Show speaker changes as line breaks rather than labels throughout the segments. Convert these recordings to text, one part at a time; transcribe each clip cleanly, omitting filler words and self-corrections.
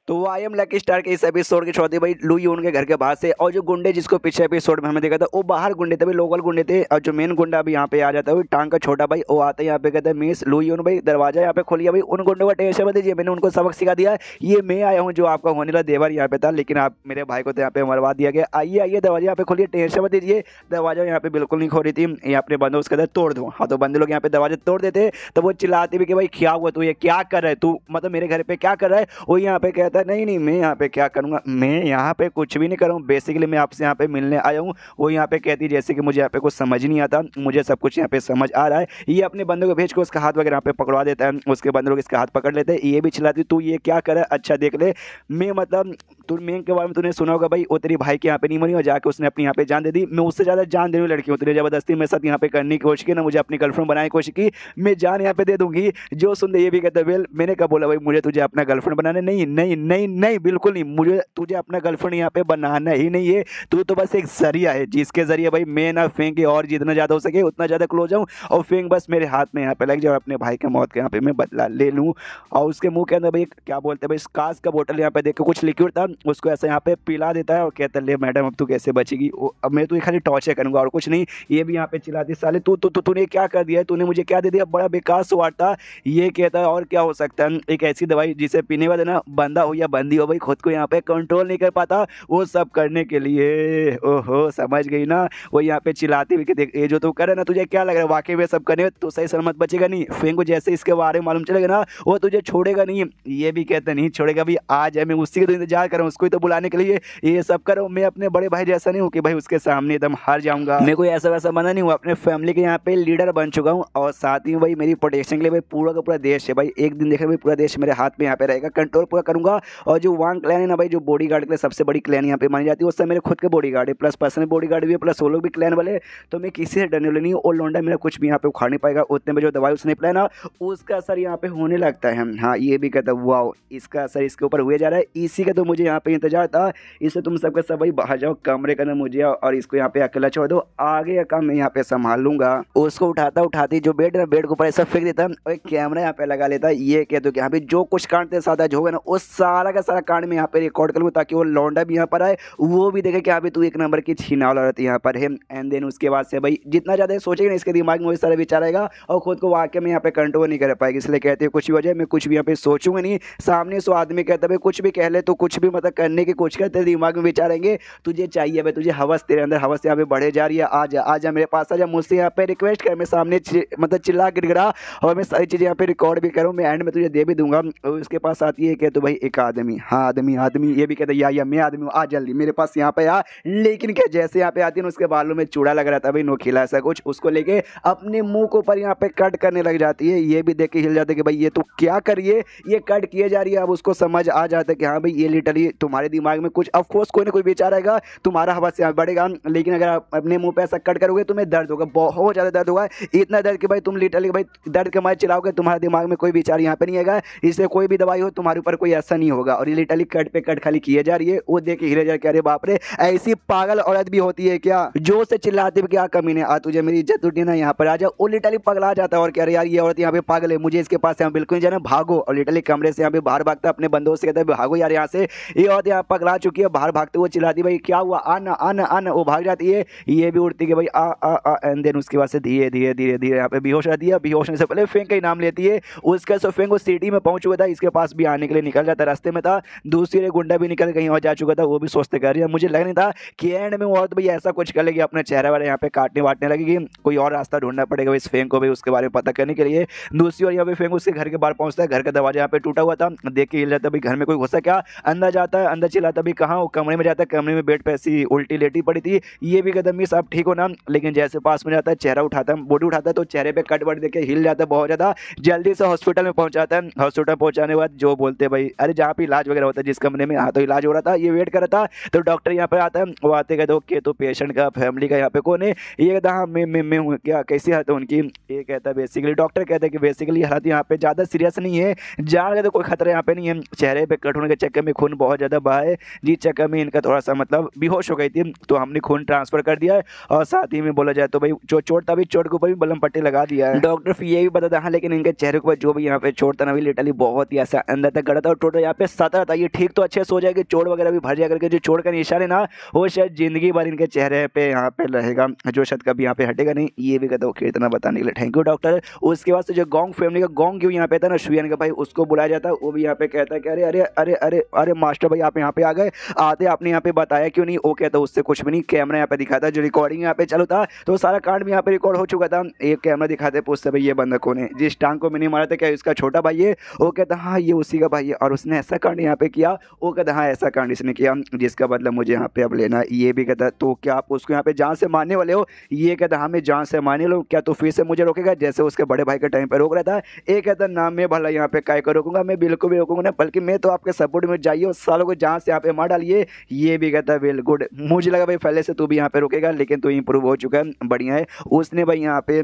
तो I am lucky star के इस एपिसोड की शुरुआत भाई लू यून के घर के बाहर से, और जो गुंडे जिसको पिछले एपिसोड में हमें देखा था वो बाहर गुंडे थे भाई, लोकल गुंडे थे। और जो मेन गुंडा अभी यहाँ पे आ जाता है टांग का छोटा भाई, वो आता है यहाँ पे कहता है मिस लू यून भाई दरवाजा यहाँ पे खोलिए भाई, उन गुंडों का टेंशन मत लीजिए, मैंने उनको सबक सिखा दिया है, ये मैं आया हूँ जो आपका होने वाला देवर यहाँ पे था, लेकिन आप मेरे भाई को तो यहाँ पे मरवा दिया गया। आइए आइए दरवाजा यहाँ पे खोलिए, टेंशन मत लीजिए। दरवाजा यहाँ पे बिल्कुल नहीं खोली थी, ये अपने बंदों उसके अंदर तोड़ दो। हाँ तो बंदे लोग यहाँ पे दरवाजा तोड़ देते, तो वो चिल्लाते भी कि भाई क्या हुआ, तू ये क्या कर रहा है, तू मतलब मेरे घर पे क्या कर रहा है। वो यहाँ पे कहता है नहीं नहीं मैं यहाँ पे क्या करूँगा, मैं यहाँ पे कुछ भी नहीं करूँ, बेसिकली मैं आपसे यहाँ पे मिलने आया हूँ। वो यहाँ पे कहती है जैसे कि मुझे यहाँ पे कुछ समझ नहीं आता, मुझे सब कुछ यहाँ पे समझ आ रहा है। ये अपने बंदों को भेज के उसका हाथ वगैरह यहाँ पे पकड़वा देता है, उसके बंदे लोग इसका हाथ पकड़ लेते हैं। ये भी चिल्लाती तू ये क्या कर रहा है, अच्छा देख ले मैं मतलब तू मेन के बारे में तूने सुना होगा भाई, वो तेरी भाई के यहाँ पे नहीं मरी और जाके उसने अपनी यहाँ पे जान दे दी। मैं उससे ज़्यादा जान देने वाली लड़की हूँ, तूने ज़बरदस्ती मेरे साथ यहाँ पे करने की कोशिश की ना, मुझे अपनी गर्लफ्रेंड बनाने की कोशिश की, मैं जान यहाँ पे दे दूंगी। जो सुन दे ये भी कहता वेल मैंने कहा बोला भाई मुझे तुझे अपना गर्लफ्रेंड बनाना नहीं नहीं नहीं नहीं बिल्कुल नहीं, मुझे तुझे अपना गर्लफ्रेंड यहाँ पे बनाना ही नहीं है, तू तो बस एक जरिया है जिसके जरिए भाई मैं ना फेंक और जितना ज़्यादा हो सके उतना ज़्यादा क्लोज आऊँ और फेंक बस मेरे हाथ में यहाँ पे लग जाए, अपने भाई के मौत के यहाँ पे मैं बदला ले लूँ। और उसके मुंह के अंदर भाई क्या बोलते हैं भाई कांच का बोतल यहाँ पे देख के कुछ लिक्विड था, उसको ऐसे यहाँ पे पिला देता है और कहता है ले मैडम अब तू कैसे बचेगी, अब मैं तो खाली टॉर्चर करूँगा और कुछ नहीं। ये भी यहाँ पे चिल्लाती साले तूने क्या कर दिया है, तूने मुझे क्या दे दिया, बड़ा बेकार स्वाद था। ये कहता है और क्या हो सकता है, एक ऐसी दवाई जिसे पीने वाले ना बंदा हो या बंदी हो भाई खुद को यहाँ पे कंट्रोल नहीं कर पाता, वो सब करने के लिए ओहो समझ गई ना। वो यहाँ पे चिल्लाती हुई कि देख ये जो तू करे ना तुझे क्या लग रहा है वाकई में सब करने में तो सही सलामत बचेगा नहीं, फेंको जैसे इसके बारे में मालूम चलेगा ना वो तुझे छोड़ेगा नहीं। ये भी कहते नहीं छोड़ेगा भाई, आज है मैं उसी का तो इंतजार कर रहा हूँ, उसको ही तो बुलाने के लिए ये सब करो। मैं अपने बड़े भाई जैसा नहीं हूँ कि भाई उसके सामने एकदम हार जाऊंगा, मैं कोई ऐसा वैसा बना नहीं हूँ, अपने फैमिली के यहाँ पे लीडर बन चुका हूँ और साथ ही भाई मेरी प्रोटेक्शन के लिए भाई पूरा का पूरा देश है भाई, एक दिन देखा भाई पूरा देश मेरे हाथ में यहाँ पे रहेगा, कंट्रोल पूरा करूंगा। और जो वांग क्लैन है ना भाई, जो बॉडी गार्ड के लिए सबसे बड़ी क्लैन यहाँ पे मानी जाती है, उससे मेरे खुद के बॉडी गार्ड है, प्लस पर्सनल बॉडी गार्ड भी है, प्लस वो लोग भी क्लैन वाले, तो मैं किसी से डरने वाला नहीं हूँ। और लौंडा मेरा कुछ भी यहाँ पे उखाड़ नहीं पाएगा, उतने में जो दवाई उसने पिलाया ना उसका असर यहाँ पे होने लगता है। हाँ ये भी कहता वाओ इसका असर इसके ऊपर हुए जा रहा है, इसी का तो मुझे यहाँ पे इंतजार था, इसे तुम सबके सब भाई बाहर जाओ कमरे के अंदर मुझे और इसको यहाँ पे अकेला छोड़ दो, आगे का काम मैं यहाँ पे संभाल लूंगा। उसको उठाती जो बेड है बेड के ऊपर ऐसा फेंक देता और एक कैमरा यहाँ पे लगा लेता, ये कहते कि यहाँ पे जो कुछ कांड थे सादा जो है ना उस सारा का सारा कांड में यहाँ पे रिकॉर्ड करूँ ताकि वो लौंडा भी यहाँ पर आए, वो भी देखे कि यहाँ पे तू एक नंबर की छीना वाला रहती यहाँ पर है। एंड देन उसके बाद से भाई जितना ज़्यादा सोचेगा ना इसके दिमाग में वही सारा विचार आएगा और खुद को वाकई में यहाँ पे कंट्रोल नहीं कर पाएगी, इसलिए कहते हैं कुछ भी वजह मैं कुछ भी यहाँ पे सोचूंगा नहीं। सामने सो आदमी कहता है कुछ भी कह ले तो कुछ भी मतलब करने की कोशिश कर, तेरे दिमाग में विचारेंगे तुझे चाहिए भाई, तुझे हवस तेरे अंदर हवस यहाँ पे बढ़े जा रही है, आजा मेरे पास आजा, मुझसे यहाँ पे रिक्वेस्ट कर, मैं सामने मतलब चिल्ला गिड़गिड़ा और मैं सारी चीज़ें यहाँ पे रिकॉर्ड भी करूँ, मैं एंड में तुझे दे भी दूंगा। और उसके पास आती है कि तो भाई एक आदमी, हाँ आदमी ये भी कहता है या मैं आदमी हूँ आ जल्दी मेरे पास यहाँ पे आ, लेकिन क्या जैसे यहाँ पे आती है ना उसके बालों में चूड़ा लग रहा था भाई नोखिला ऐसा कुछ, उसको लेके अपने मुंह के ऊपर यहाँ पे कट करने लग जाती है। ये भी देख के हिल जाते कि भाई ये तो क्या करिए ये कट किए जा रही है। अब उसको समझ आ जाता है कि हाँ भाई ये लिटरली तुम्हारे दिमाग में कुछ ऑफकोर्स कोई ना कोई विचार आएगा, तुम्हारा हवस यहाँ बढ़ेगा, लेकिन अगर आप अपने मुंह पे ऐसा कट करोगे तुम्हें दर्द होगा, बहुत ज़्यादा दर्द होगा, इतना दर्द कि भाई तुम लिटरली भाई दर्द के मारे चिल्लाओगे, तुम्हारे दिमाग में कोई विचार यहाँ पे नहीं आएगा, इसलिए कोई भी दवाई हो तुम्हारे ऊपर कोई ऐसा नहीं होगा। और ये लिटरली कट पे कट खाली किए जा रही है। वो देख के हिले जा के अरे बाप रे ऐसी पागल औरत भी होती है क्या, जो से चिल्लाती है क्या कमी ने आ तुझे मेरी इज्जत उठी ना यहाँ पर आ जा। वो लिटरली पगला जाता है और कह रहे यार ये औरत यहाँ पे पागल है, मुझे इसके पास यहाँ बिल्कुल नहीं जाना, भागो। और लिटरली कमरे से यहाँ पे बाहर भागता अपने बंदों से कहता है भागो यार यहाँ से, ये औरत यहाँ पगला चुकी है। बाहर भागते हुए चिल्लाती भाई क्या हुआ आना आना आना, वो भाग जाती है। ये भी उठती है भाई आ आ आ एंड देन उसके बाद से धीरे धीरे धीरे धीरे यहाँ पे बेहोश रहती है। बेहोश होने से पहले फेंक का ही नाम लेती है, उसका सो फेंक वो सिटी में पहुंच चुका था, इसके पास भी आने के लिए निकल जाता, रास्ते में था दूसरी गुंडा भी निकल कहीं और जा चुका था, वो भी सोचते कर रही है। मुझे लग नहीं था कि एंड में वो औरत भाई ऐसा कुछ कर लेगी अपने चेहरे वाले यहाँ पे काटने वाटने लगेगी, कोई और रास्ता ढूंढना पड़ेगा इस फेंक को भी उसके बारे में पता करने के लिए। दूसरी ओर यहाँ पे फेंक उसके घर के बाहर पहुंचता है, घर का दरवाजा यहाँ पे टूटा हुआ था, देख के हिल जाता भाई घर में कोई घुसा क्या, अंदर जाता है, अंदर चिल्लाता भी कहाँ, वो कमरे में जाता है, कमरे में बेड पे ऐसी उल्टी लेटी पड़ी थी। ये भी कहता मिस आप ठीक हो ना, लेकिन जैसे पास में जाता है चेहरा उठाता है बॉडी उठाता है तो चेहरे पे कट वट देख के हिल जाता है बहुत ज़्यादा, जल्दी से हॉस्पिटल में पहुंचाता है। हॉस्पिटल पहुंचाने के बाद जो बोलते हैं भाई अरे जहाँ पे इलाज वगैरह होता है जिस कमरे में हाँ तो इलाज हो रहा था, ये वेट कर रहा था तो डॉक्टर यहाँ पे आता है, वो आते कहते ओके तो पेशेंट का फैमिली का यहाँ पे कौन है, ये कहता हाँ मैं हूँ क्या कैसी हालत है उनकी, ये कहता है बेसिकली डॉक्टर कहते हैं कि बेसिकली हालत यहाँ पे ज़्यादा सीरियस नहीं है, जान गए तो कोई खतरा यहाँ पे नहीं है, चेहरे पे कट होने के चक्कर में खून बहुत बहुत ज़्यादा बहा है, जिस चक्कर में इनका थोड़ा सा मतलब बेहोश हो गई थी, तो हमने खून ट्रांसफर कर दिया है। और साथ ही में बोला जाए तो भाई जो चोट था भी, चोट के ऊपर भी बलम पट्टी लगा दिया है। डॉक्टर ये भी बताता हाँ, लेकिन इनके चेहरे के ऊपर जो भी यहाँ पे चोट था ना, लिटरली बहुत ही ऐसा अंदर तक गड़ा था। और टोटल यहाँ पे 17 था। ये ठीक तो अच्छे से हो जाएगी, चोट वगैरह भी भर जाए करके, जो चोट का निशान है ना वो शायद जिंदगी भर इनके चेहरे पे यहाँ पे रहेगा, जो शायद कभी यहाँ पे हटेगा नहीं। ये भी कहता हूँ इतना बताने के लिए थैंक यू डॉक्टर। उसके बाद से जो गोंग फैमिली का गोंग क्यों यहाँ पे था ना, शुयान का भाई, उसको बुलाया जाता है। वो भी यहाँ पे कहता है कि अरे अरे अरे अरे अरे मास्टर भाई आप यहाँ पे आ गए, आते आपने यहाँ पे बताया क्यों नहीं। वो कहता उससे कुछ भी नहीं, कैमरा यहाँ पे दिखाता, जो रिकॉर्डिंग यहाँ पे चालू था, तो सारा कांड भी यहाँ पे रिकॉर्ड हो चुका था। एक कैमरा दिखाते, पूछते भाई ये बंदा कौन है, जिस टांग को मैंने मारा था क्या इसका छोटा भाई है। वो कहता हाँ ये उसी का भाई है, और उसने ऐसा कांड यहाँ पे किया। वो कहता हाँ ऐसा कांड इसने किया, जिसका बदला मुझे यहाँ पे अब लेना। ये भी कहता तो क्या आप उसको यहाँ पे जान से मारने वाले हो। ये कहता हाँ मैं जान से मारने लो, क्या तो फिर से मुझे रोकेगा जैसे उसके बड़े भाई के टाइम पे रोक रहा था। एक कहता ना मैं भला यहाँ पे काय को रोकूंगा, मैं बिल्कुल भी रोकूंगा ना, बल्कि मैं तो आपके सपोर्ट में जाइए और सालों को जान से यहाँ पे मार डालिए। ये भी कहता वेल गुड, मुझे लगा भाई पहले से तू भी यहाँ पे रुकेगा, लेकिन तू इंप्रूव हो चुका है, बढ़िया है। उसने भाई यहाँ पे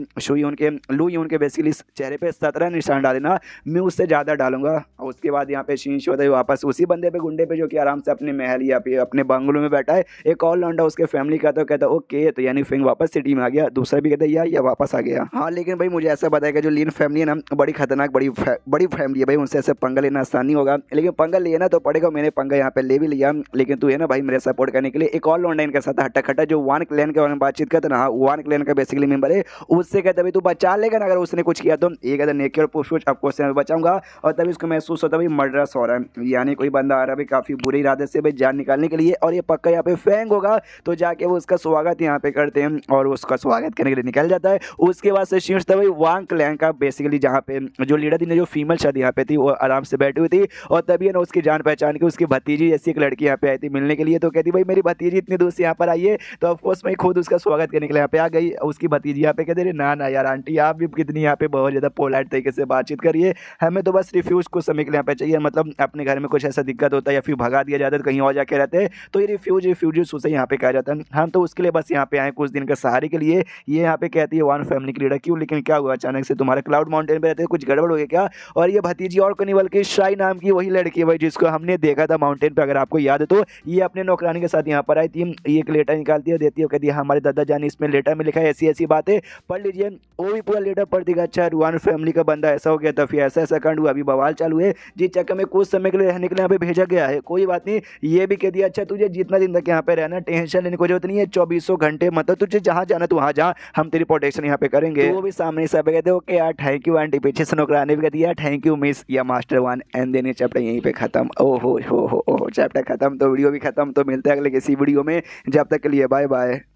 लू यून के बेसिकली चेहरे पे 17 निशान डाले ना, मैं उससे ज़्यादा डालूंगा। उसके बाद यहाँ पे शीश होता है वापस उसी बंदे पे, गुंडे पे, जो कि आराम से अपने महल या पे अपने बंगलों में बैठा है। एक और लौंडा उसके फैमिली का, तो कहता ओके, तो यानी फिंग वापस सिटी में आ गया। दूसरा भी कहता या वापस आ गया। हाँ लेकिन भाई मुझे ऐसा बताया कि जो लीन फैमिली है ना, बड़ी खतरनाक बड़ी फैमिली है भाई, उनसे ऐसे पंगा लेना आसान नहीं होगा, लेकिन पंगा लेना तो पड़ेगा। मैंने पंगा यहाँ पे ले भी लिया, लेकिन तू है ना भाई मेरे सपोर्ट करने के लिए। एक और लौंडा इनके साथ हट्टा खट्टा, जो वान क्लैन के बारे में बातचीत करता ना, वान क्लैन का बेसिकली मेंबर है, उससे कहता भाई तू बचा लेगा ना अगर उसने कुछ किया तो। ये कहता नेकी और पूछ आपको उससे मैं बचाऊंगा। और तभी उसको महसूस होता भाई मर्डरस हो रहा है, यानी कोई बंदा आ रहा है भाई काफ़ी बुरे इरादे से भाई जान निकालने के लिए, और ये पक्का यहाँ पे फैंग होगा। तो जाके वो उसका स्वागत यहाँ पे करते हैं, और उसका स्वागत करने के लिए निकल जाता है। उसके बाद से शीर्ष था भाई वांग क्लैन का, बेसिकली जहाँ पे जो लीडर थी, जो फीमेल शायद यहाँ पे थी, वो आराम से बैठी हुई थी। और तभी ना उसकी जान पहचान के उसकी भतीजी जैसी एक लड़की यहाँ पे आई थी मिलने के लिए, तो कहती भाई मेरी भतीजी इतनी दूर से यहाँ पर आई है, तो ऑफकोर्स मैं खुद उसका स्वागत करने के लिए यहाँ पे आ गई। उसकी भतीजी यहाँ पे कहते ना ना यार आंटी आप भी कितनी यहाँ पे बहुत ज़्यादा पोलाइट तरीके से बातचीत करिए, हमें तो बस रिफ्यूज कुछ समय के लिए यहाँ पे चाहिए, मतलब अपने घर में कुछ ऐसा दिक्कत होता है या फिर भगा दिया जाता है, कहीं और जाके रहते हैं, तो ये रिफ्यूज उसे यहाँ पे कहा जाता है। हम तो उसके लिए बस यहाँ पे आए कुछ दिन के सहारे के लिए। ये यहाँ पे कहती है वन फैमिली की लीडर क्यों, लेकिन क्या हुआ अचानक से तुम्हारे क्लाउड माउंटेन पे रहते कुछ गड़बड़ हो गया क्या। और ये भतीजी और कोई नहीं बल्कि शाई नाम की वही लड़की है भाई, जिसको हमने देखा था माउंटेन पे, अगर आपको याद है तो। ये अपने नौकरानी के साथ यहाँ पर आई थी, ये एक लेटर निकालती है, देती है, कहती है हमारे दादा जान इसमें लेटर में लिखा है ऐसी ऐसी बातें, पढ़ लीजिए। वो भी पूरा लेटर पढ़ देगा, अच्छा रुआन फैमिली का बंदा ऐसा हो गया था, फिर ऐसा ऐसा कांड हुआ, अभी बवाल चालू है, जिस चक्कर में कुछ समय के लिए रहने के लिए यहाँ पे भेजा गया है। कोई बात नहीं, ये भी कह दिया अच्छा तुझे जितना दिन तक यहाँ पे रहना टेंशन लेने की जरूरत नहीं है, 24 घंटे मतलब तुझे जहाँ जाना तो वहाँ जा, हम तेरी प्रोटेक्शन यहाँ पे करेंगे। तो वो भी सामने से कहते ओके यार थैंक यू आंटी, पीछे से नौकरानी भी कहती है थैंक यू मिस या मास्टर वन। एंड देन ये चैप्टर यहीं पे खत्म। ओहो हो चैप्टर खत्म, तो वीडियो भी खत्म। तो मिलते हैं अगले किसी वीडियो में, जब तक के लिए बाय बाय।